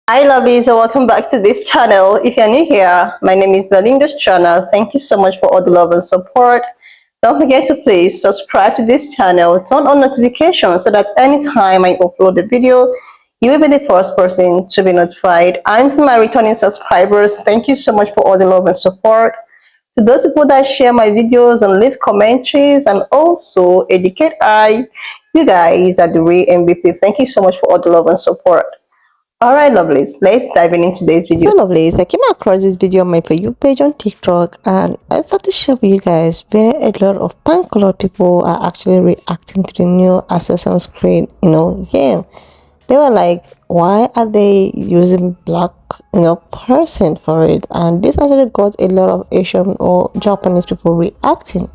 Hi lovelies, so welcome back to this channel. If you're new here, my name is Belinda's channel. Thank you so much for all the love and support. Don't forget to please subscribe to this channel, turn on notifications so that anytime I upload a video, you will be the first person to be notified. And to my returning subscribers, thank you so much for all the love and support. To those people that share my videos and leave commentaries and also educate you guys are the real MVP. Thank you so much for all the love and support. Alright, lovelies, let's dive into today's video. So, lovelies, I came across this video on my For You page on TikTok, and I thought to share with you guys where a lot of pan-colored people are actually reacting to the new Assassin's Creed, game. They were like, why are they using black, person for it? And this actually got a lot of Asian or Japanese people reacting.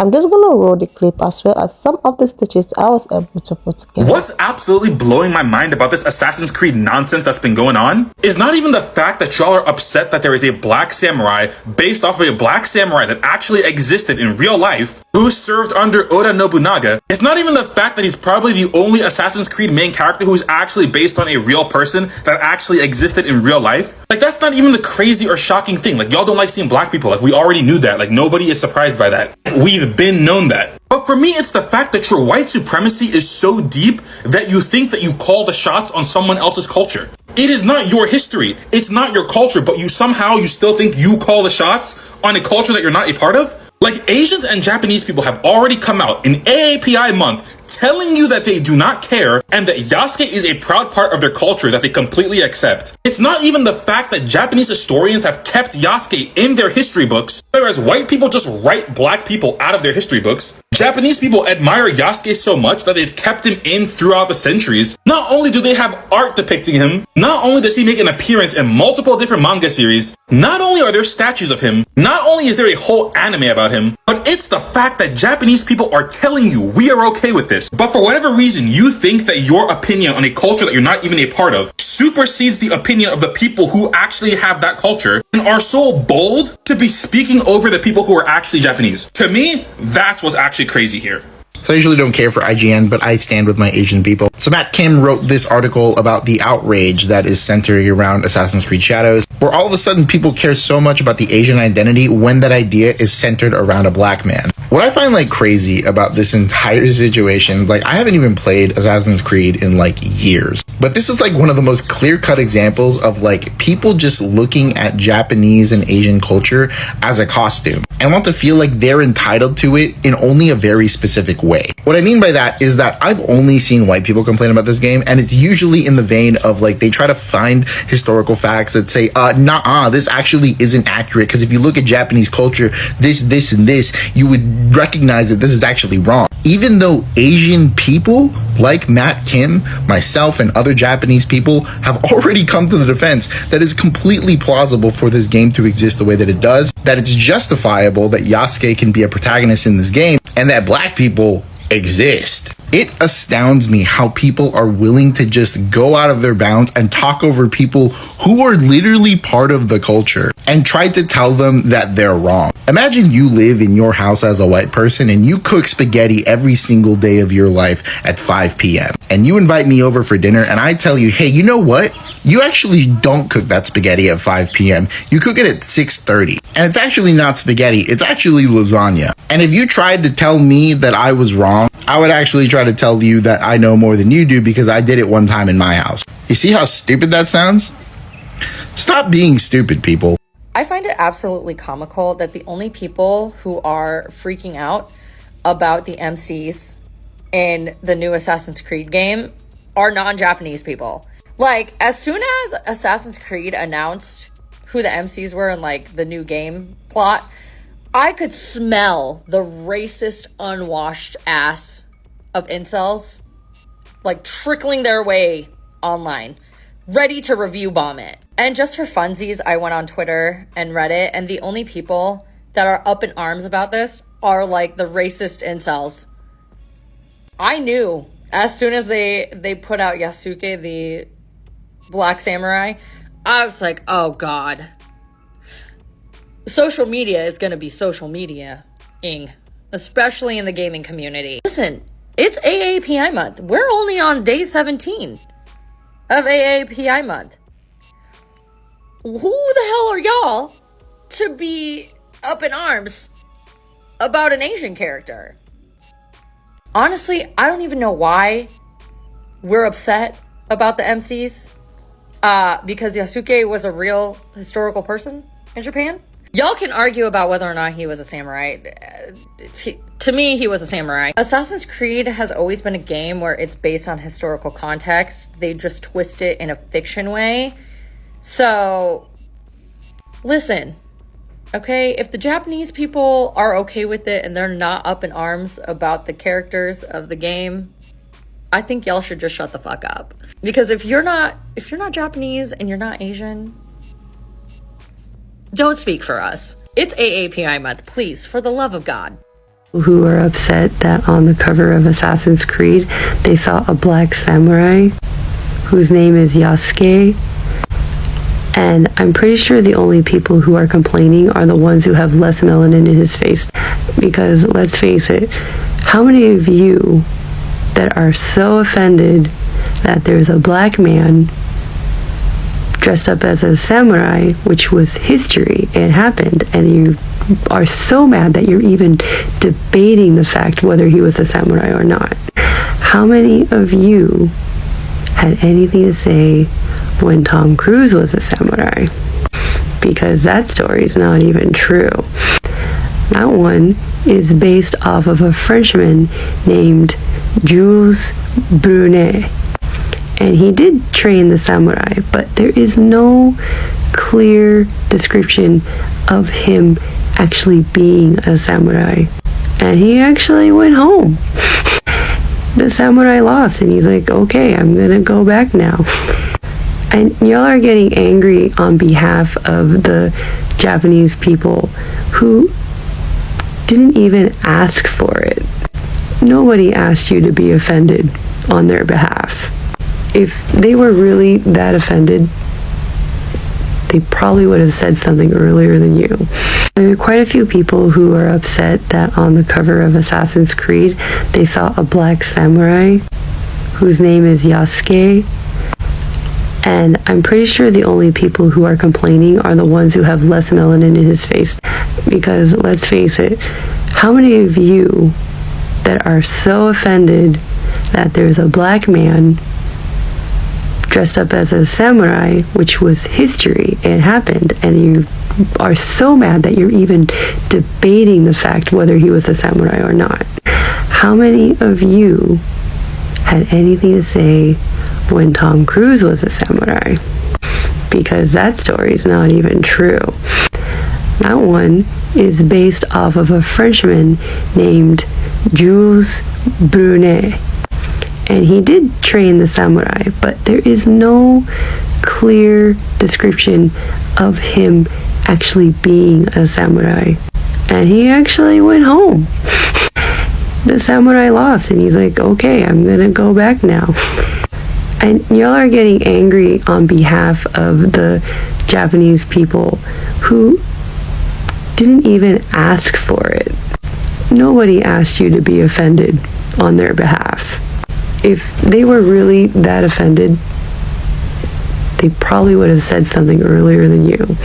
I'm just gonna roll the clip as well as some of the stitches I was able to put together. What's absolutely blowing my mind about this Assassin's Creed nonsense that's been going on is not even the fact that y'all are upset that there is a black samurai based off of a black samurai that actually existed in real life who served under Oda Nobunaga. It's not even the fact that he's probably the only Assassin's Creed main character who's actually based on a real person that actually existed in real life. Like, that's not even the crazy or shocking thing. Like, y'all don't like seeing black people. Like, we already knew that. Like, nobody is surprised by that. We've been known that. But for me, it's the fact that your white supremacy is so deep that you think that you call the shots on someone else's culture. It is not your history. It's not your culture, but you still think you call the shots on a culture that you're not a part of? Like, Asians and Japanese people have already come out in AAPI month telling you that they do not care and that Yasuke is a proud part of their culture that they completely accept. It's not even the fact that Japanese historians have kept Yasuke in their history books, whereas white people just write black people out of their history books. Japanese people admire Yasuke so much that they've kept him in throughout the centuries. Not only do they have art depicting him, not only does he make an appearance in multiple different manga series, not only are there statues of him, not only is there a whole anime about him, but it's the fact that Japanese people are telling you we are okay with this. But for whatever reason, you think that your opinion on a culture that you're not even a part of supersedes the opinion of the people who actually have that culture and are so bold to be speaking over the people who are actually Japanese. To me, that's what's actually crazy here. So I usually don't care for IGN, but I stand with my Asian people. So Matt Kim wrote this article about the outrage that is centering around Assassin's Creed Shadows, where all of a sudden people care so much about the Asian identity when that idea is centered around a black man. What I find crazy about this entire situation, I haven't even played Assassin's Creed in years, but this is one of the most clear-cut examples of people just looking at Japanese and Asian culture as a costume and want to feel like they're entitled to it in only a very specific way. What I mean by that is that I've only seen white people complain about this game, and it's usually in the vein of they try to find historical facts that say, nah, this actually isn't accurate, because if you look at Japanese culture, this, and this, you would recognize that this is actually wrong. Even though Asian people like Matt Kim, myself, and other Japanese people have already come to the defense that it's completely plausible for this game to exist the way that it does, that it's justifiable that Yasuke can be a protagonist in this game, and that black people exist. It astounds me how people are willing to just go out of their bounds and talk over people who are literally part of the culture and try to tell them that they're wrong. Imagine you live in your house as a white person and you cook spaghetti every single day of your life at 5 p.m. and you invite me over for dinner and I tell you, hey, you know what? You actually don't cook that spaghetti at 5 p.m. You cook it at 6:30. And it's actually not spaghetti, it's actually lasagna. And if you tried to tell me that I was wrong, I would actually try to tell you that I know more than you do because I did it one time in my house. You see how stupid that sounds? Stop being stupid, people. I find it absolutely comical that the only people who are freaking out about the MCs in the new Assassin's Creed game are non-Japanese people. As soon as Assassin's Creed announced who the MCs were in the new game plot, I could smell the racist, unwashed ass of incels trickling their way online, ready to review bomb it. And just for funsies, I went on Twitter and Reddit, and the only people that are up in arms about this are the racist incels. I knew as soon as they put out Yasuke, the black samurai, I was like, oh god. Social media is going to be social media-ing, especially in the gaming community. Listen, it's AAPI month. We're only on day 17 of AAPI month. Who the hell are y'all to be up in arms about an Asian character? Honestly, I don't even know why we're upset about the MCs. Because Yasuke was a real historical person in Japan. Y'all can argue about whether or not he was a samurai. To me, he was a samurai. Assassin's Creed has always been a game where it's based on historical context. They just twist it in a fiction way. So, listen, okay? If the Japanese people are okay with it and they're not up in arms about the characters of the game, I think y'all should just shut the fuck up. Because if you're not Japanese and you're not Asian, don't speak for us. It's AAPI month, please, for the love of God. Who are upset that on the cover of Assassin's Creed they saw a black samurai whose name is Yasuke. And I'm pretty sure the only people who are complaining are the ones who have less melanin in his face. Because let's face it, how many of you that are so offended that there's a black man dressed up as a samurai, which was history, it happened, and you are so mad that you're even debating the fact whether he was a samurai or not? How many of you had anything to say when Tom Cruise was a samurai? Because that story is not even true. That one is based off of a Frenchman named Jules Brunet. And he did train the samurai, but there is no clear description of him actually being a samurai. And he actually went home. The samurai lost, and he's like, okay, I'm gonna go back now. And y'all are getting angry on behalf of the Japanese people who didn't even ask for it. Nobody asked you to be offended on their behalf. If they were really that offended, they probably would have said something earlier than you. There are quite a few people who are upset that on the cover of Assassin's Creed they saw a black samurai whose name is Yasuke. And I'm pretty sure the only people who are complaining are the ones who have less melanin in his face. Because let's face it, how many of you that are so offended that there's a black man dressed up as a samurai, which was history, it happened, and you are so mad that you're even debating the fact whether he was a samurai or not? How many of you had anything to say when Tom Cruise was a samurai? Because that story is not even true. That one is based off of a Frenchman named Jules Brunet. And he did train the samurai, but there is no clear description of him actually being a samurai. And he actually went home. The samurai lost, and he's like, okay, I'm gonna go back now. And y'all are getting angry on behalf of the Japanese people who didn't even ask for it. Nobody asked you to be offended on their behalf. If they were really that offended, they probably would have said something earlier than you.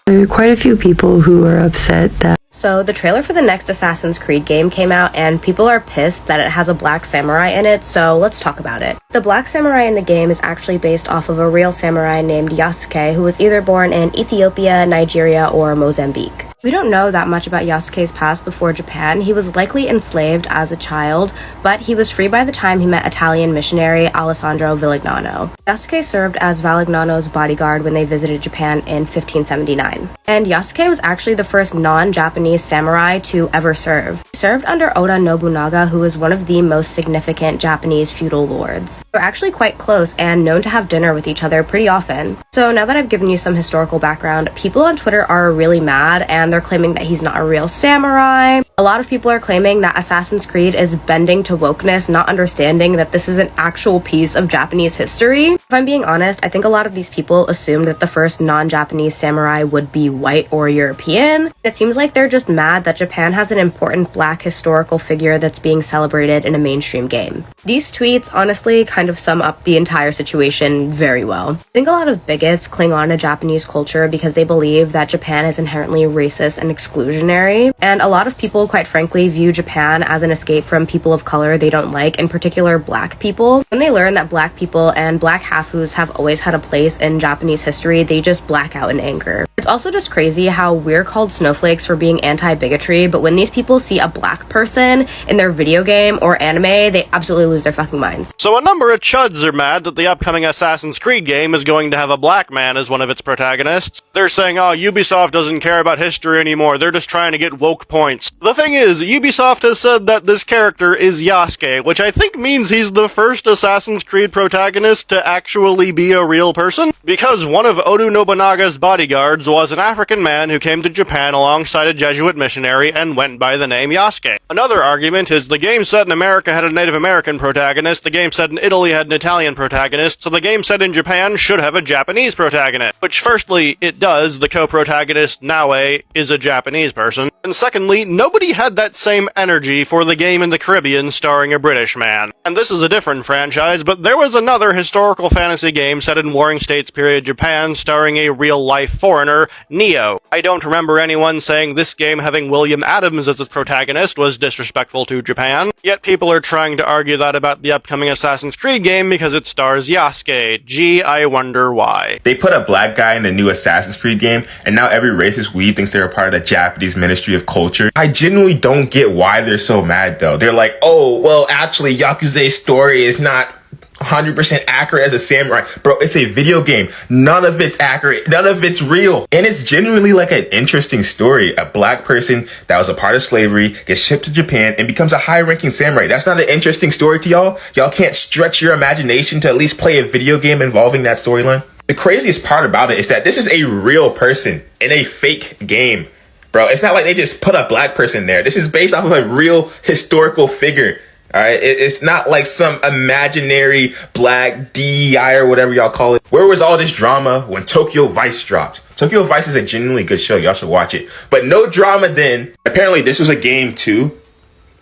There are quite a few people who are upset that So the trailer for the next Assassin's Creed game came out, and people are pissed that it has a black samurai in it, so let's talk about it. The black samurai in the game is actually based off of a real samurai named Yasuke, who was either born in Ethiopia, Nigeria, or Mozambique. We don't know that much about Yasuke's past before Japan. He was likely enslaved as a child, but he was free by the time he met Italian missionary Alessandro Villagnano. Yasuke served as Villagnano's bodyguard when they visited Japan in 1579. And Yasuke was actually the first non-Japanese samurai to ever serve. He served under Oda Nobunaga, who was one of the most significant Japanese feudal lords. They were actually quite close and known to have dinner with each other pretty often. So now that I've given you some historical background, people on Twitter are really mad, and they're claiming that he's not a real samurai. A lot of people are claiming that Assassin's Creed is bending to wokeness, not understanding that this is an actual piece of Japanese history. If I'm being honest, I think a lot of these people assumed that the first non-Japanese samurai would be white or European. It seems like they're just mad that Japan has an important black historical figure that's being celebrated in a mainstream game. These tweets honestly kind of sum up the entire situation very well. I think a lot of bigots cling on to Japanese culture because they believe that Japan is inherently racist and exclusionary, and a lot of people, quite frankly, view Japan as an escape from people of color they don't like, in particular black people. When they learn that black people and black hafus have always had a place in Japanese history, they just black out in anger. It's also just crazy how we're called snowflakes for being anti-bigotry, but when these people see a black person in their video game or anime, they absolutely lose their fucking minds. So a number of chuds are mad that the upcoming Assassin's Creed game is going to have a black man as one of its protagonists. They're saying, oh, Ubisoft doesn't care about history anymore, they're just trying to get woke points. The thing is, Ubisoft has said that this character is Yasuke, which I think means he's the first Assassin's Creed protagonist to actually be a real person, because one of Oda Nobunaga's bodyguards was an African man who came to Japan alongside a Jesuit missionary and went by the name Yasuke. Another argument is the game set in America had a Native American protagonist, the game set in Italy had an Italian protagonist, so the game set in Japan should have a Japanese protagonist. Which firstly, it does, the co-protagonist, Naue, is a Japanese person. And secondly, nobody had that same energy for the game in the Caribbean starring a British man. And this is a different franchise, but there was another historical fantasy game set in Warring States period Japan starring a real-life foreigner, Neo. I don't remember anyone saying this game having William Adams as its protagonist was disrespectful to Japan, yet people are trying to argue that about the upcoming Assassin's Creed game because it stars Yasuke. Gee, I wonder why. They put a black guy in the new Assassin's Creed game, and now every racist weeb thinks they're a part of the Japanese Ministry of Culture. I genuinely don't get why they're so mad, though. They're like, oh, well, actually, Yakuza's story is not 100% accurate as a samurai. Bro, it's a video game. None of it's accurate. None of it's real. And it's genuinely like an interesting story. A black person that was a part of slavery gets shipped to Japan and becomes a high-ranking samurai. That's not an interesting story to y'all? Y'all can't stretch your imagination to at least play a video game involving that storyline? The craziest part about it is that this is a real person in a fake game. Bro, it's not like they just put a black person there. This is based off of a real historical figure. All right, it's not like some imaginary black DEI or whatever y'all call it. Where was all this drama when Tokyo Vice dropped? Tokyo Vice is a genuinely good show. Y'all should watch it. But no drama then. Apparently, this was a game too.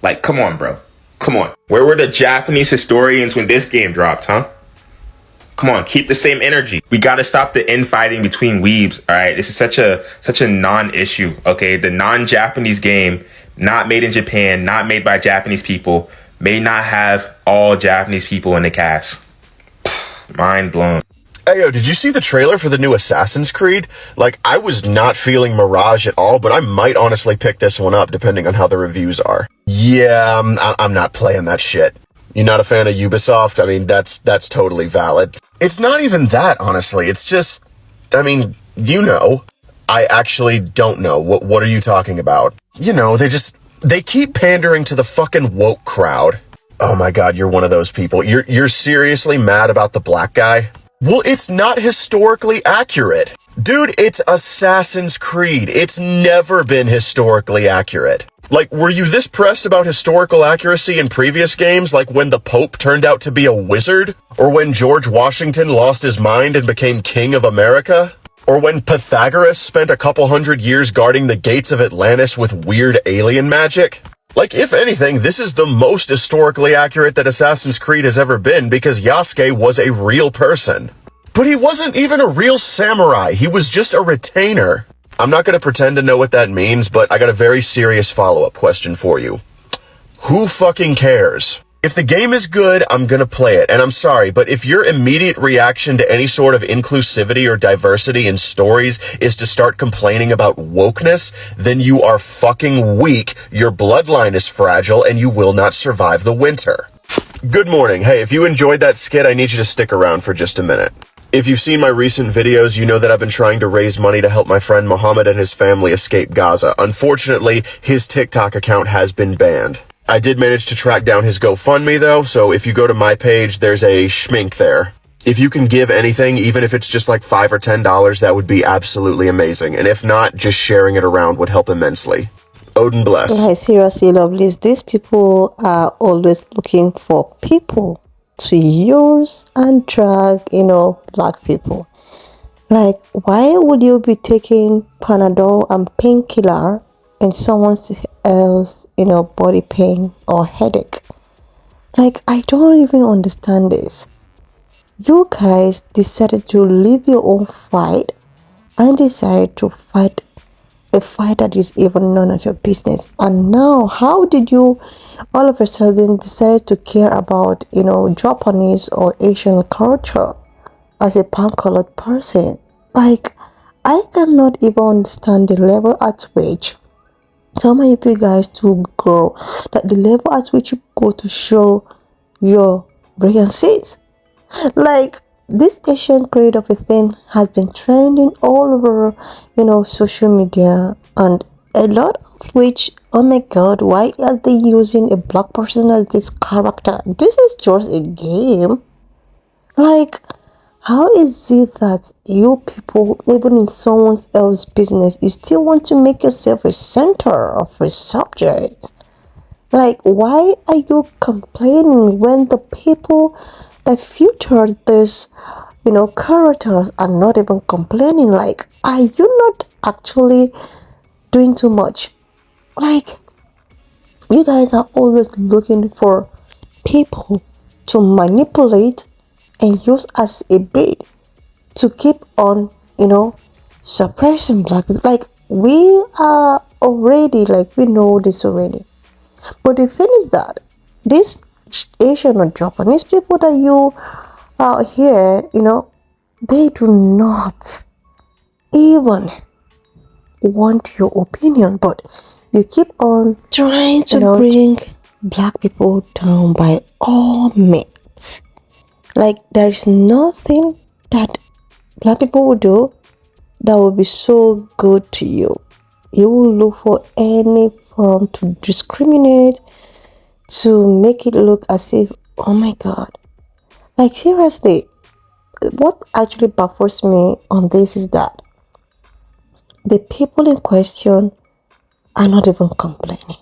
Like, come on, bro. Come on. Where were the Japanese historians when this game dropped, huh? Come on, keep the same energy. We gotta stop the infighting between weebs, all right? This is such a non-issue, okay? The non-Japanese game, not made in Japan, not made by Japanese people, may not have all Japanese people in the cast. Mind blown. Hey, yo, did you see the trailer for the new Assassin's Creed? Like, I was not feeling Mirage at all, but I might honestly pick this one up depending on how the reviews are. Yeah, I'm not playing that shit. You're not a fan of Ubisoft? I mean, that's totally valid. It's not even that, honestly. It's just, I mean, you know. I actually don't know. What are you talking about? You know, they keep pandering to the fucking woke crowd. Oh my god, you're one of those people. You're seriously mad about the black guy? Well, it's not historically accurate. Dude, it's Assassin's Creed. It's never been historically accurate. Like, were you this pressed about historical accuracy in previous games, like when the Pope turned out to be a wizard? Or when George Washington lost his mind and became King of America? Or when Pythagoras spent a couple hundred years guarding the gates of Atlantis with weird alien magic? Like, if anything, this is the most historically accurate that Assassin's Creed has ever been because Yasuke was a real person. But he wasn't even a real samurai, he was just a retainer. I'm not going to pretend to know what that means, but I got a very serious follow-up question for you. Who fucking cares? If the game is good, I'm gonna play it, and I'm sorry, but if your immediate reaction to any sort of inclusivity or diversity in stories is to start complaining about wokeness, then you are fucking weak, your bloodline is fragile, and you will not survive the winter. Good morning. Hey, if you enjoyed that skit, I need you to stick around for just a minute. If you've seen my recent videos, you know that I've been trying to raise money to help my friend Mohammed and his family escape Gaza. Unfortunately, his TikTok account has been banned. I did manage to track down his GoFundMe though, so if you go to my page, there's a schmink there. If you can give anything, even if it's just like $5 or $10, that would be absolutely amazing. And if not, just sharing it around would help immensely. Odin bless. Like, seriously, lovelies, these people are always looking for people to use and drag, black people. Like, why would you be taking Panadol and painkiller in someone else, body pain or headache? Like, I don't even understand this. You guys decided to leave your own fight and decided to fight a fight that is even none of your business. And now, how did you all of a sudden decide to care about, Japanese or Asian culture as a pan-colored person? Like, I cannot even understand the level at which some of you guys to grow, that the level at which you go to show your brilliances. Like, this Asian grade of a thing has been trending all over, social media, and a lot of which, oh my god, why are they using a black person as this character? This is just a game. Like, how is it that you people, even in someone else's business, you still want to make yourself a center of a subject? Like, why are you complaining when the people that featured this, characters are not even complaining? Like, are you not actually doing too much? Like, you guys are always looking for people to manipulate and use as a bait to keep on, suppressing black people. Like, we are already, like, we know this already. But the thing is that these Asian or Japanese people that you here, they do not even want your opinion, but you keep on trying to bring black people down by all means. Like, there is nothing that black people will do that will be so good to you. You will look for any form to discriminate, to make it look as if, oh my god. Like, seriously, what actually baffles me on this is that the people in question are not even complaining.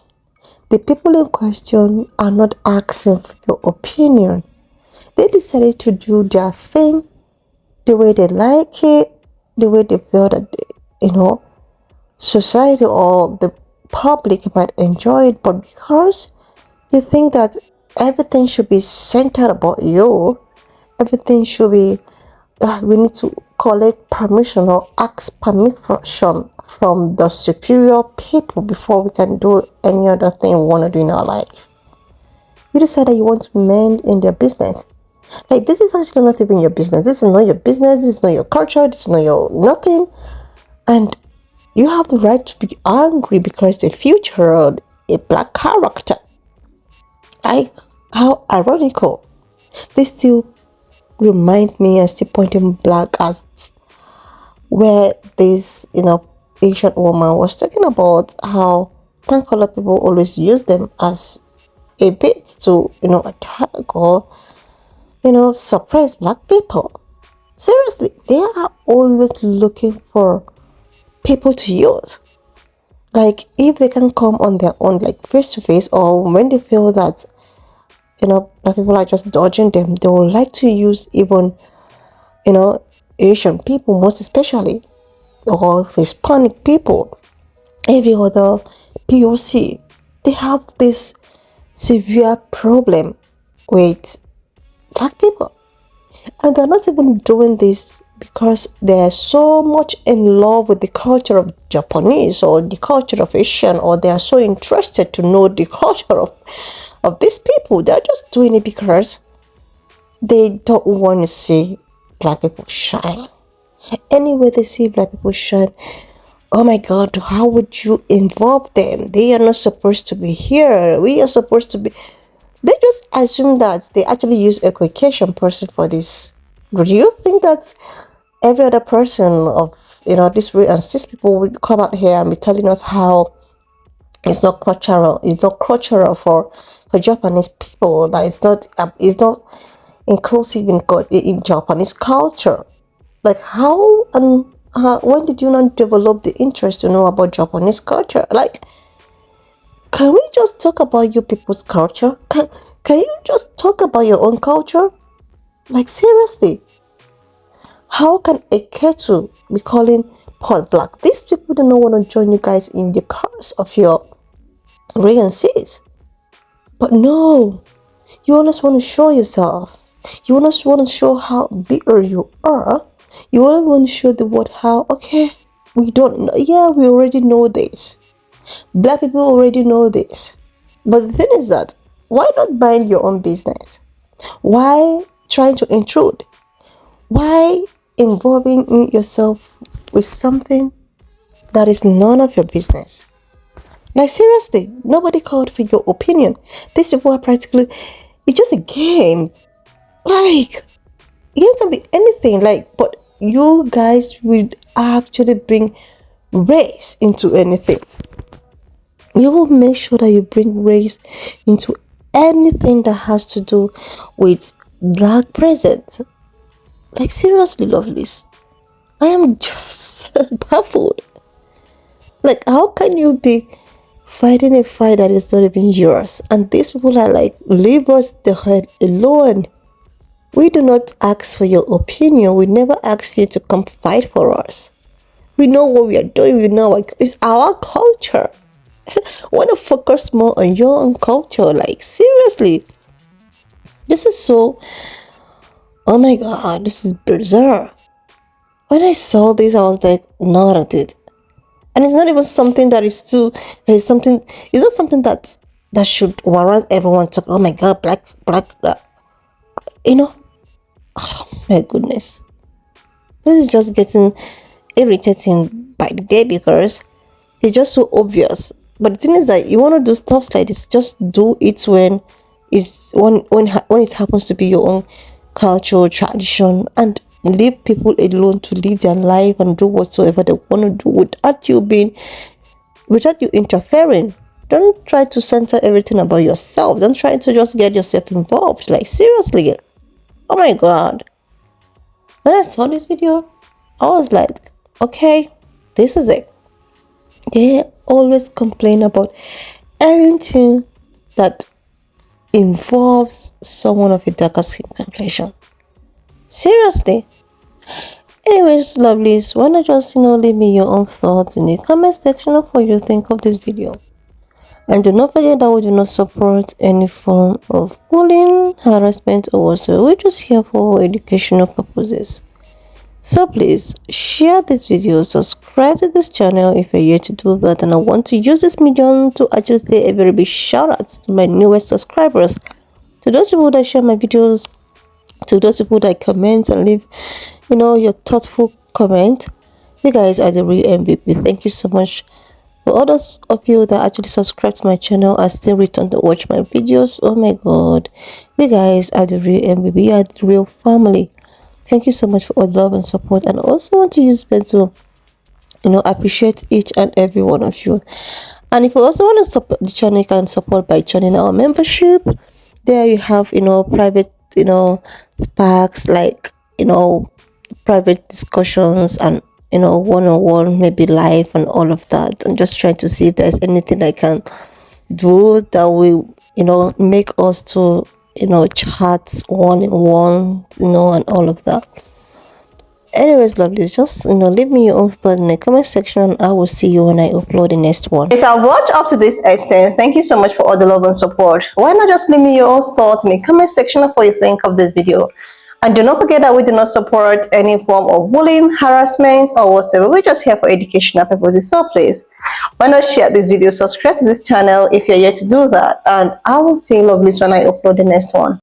The people in question are not asking for your opinion. They decided to do their thing the way they like it, the way they feel that, society or the public might enjoy it, but because you think that everything should be centered about you, everything should be, we need to collect permission or ask permission from the superior people before we can do any other thing we want to do in our life. You decide that you want to mend in their business. Like, this is actually not even your business. This is not your business. This is not your culture. This is not your nothing. And you have the right to be angry because they featured a black character. How ironical. They still remind me and still point them black as where this, Asian woman was talking about how pan color people always use them as a bit to, attack or, suppress black people. Seriously, they are always looking for people to use. Like, if they can come on their own, like face to face, or when they feel that, black people are just dodging them, they would like to use even, Asian people, most especially, or Hispanic people, every other POC. They have this severe problem with black people. And they're not even doing this because they're so much in love with the culture of Japanese or the culture of Asian, or they are so interested to know the culture of these people. They're just doing it because they don't want to see black people shine. Anyway, they see black people shine, oh my god, how would you involve them? They are not supposed to be here. We are supposed to be. They just assume that they actually use a Caucasian person for this. Do you think that every other person of, this race and cis people would come out here and be telling us how it's not cultural for Japanese people, that it's not inclusive in Japanese culture? Like, how and when did you not develop the interest to know about Japanese culture? Like, can we just talk about you people's culture? Can you just talk about your own culture? Like, seriously, how can a kettle be calling Paul black? These people do not want to join you guys in the cause of your regencies. But no, You always want to show yourself. You always want to show how bigger you are. You always want to show the world how, okay, we don't know. Yeah, we already know this. Black people already know this. But the thing is that, why not mind your own business? Why trying to intrude? Why involving yourself with something that is none of your business? Like, seriously, nobody called for your opinion. These people are practically, it's just a game. Like, game can be anything. Like, but you guys will actually bring race into anything. You will make sure that you bring race into anything that has to do with black presence. Like, seriously, lovelies, I am just baffled. Like, how can you be fighting a fight that is not even yours? And these people are like, leave us the hell alone. We do not ask for your opinion. We never ask you to come fight for us. We know what we are doing. We know it's our culture. Want to focus more on your own culture. Like, seriously, this is so, oh my god, this is bizarre. When I saw this, I was like, not at it. And it's not even something that is too, there is something, it's not something that should warrant everyone to, oh my god, black, you know. Oh my goodness, this is just getting irritating by the day, because it's just so obvious. But the thing is that you want to do stuff like this, just do it when it happens to be your own culture, tradition, and leave people alone to live their life and do whatsoever they want to do without you interfering. Don't try to center everything about yourself. Don't try to just get yourself involved. Like, seriously, oh my god. When I saw this video, I was like, okay, this is it. They always complain about anything that involves someone of a darker skin complexion. Seriously. Anyways, lovelies, why not just leave me your own thoughts in the comment section of what you think of this video. And do not forget that we do not support any form of bullying, harassment, or whatsoever. We're just here for educational purposes. So please share this video, subscribe to this channel if you're yet to do that, and I want to use this medium to actually say a very big shout out to my newest subscribers, to those people that share my videos, to those people that comment and leave your thoughtful comment. You guys are the real MVP. Thank you so much. For all those of you that actually subscribe to my channel and still return to watch my videos, oh my god, you guys are the real MVP. You are the real family. Thank you so much for all the love and support. And I also want to use this to appreciate each and every one of you. And if you also want to support the channel, you can support by joining our membership. There you have private sparks, like private discussions, and one-on-one, maybe live, and all of that. I'm just trying to see if there's anything I can do that will make us to chat one-on-one, and all of that. Anyways, lovely, just leave me your own thought in the comment section, and I will see you when I upload the next one. If you have watched up to this extent, thank you so much for all the love and support. Why not just leave me your own thoughts in the comment section of what you think of this video. And do not forget that we do not support any form of bullying, harassment, or whatsoever. We're just here for educational purposes. So please, why not share this video, subscribe to this channel if you're yet to do that, and I will see you lovelies when I upload the next one.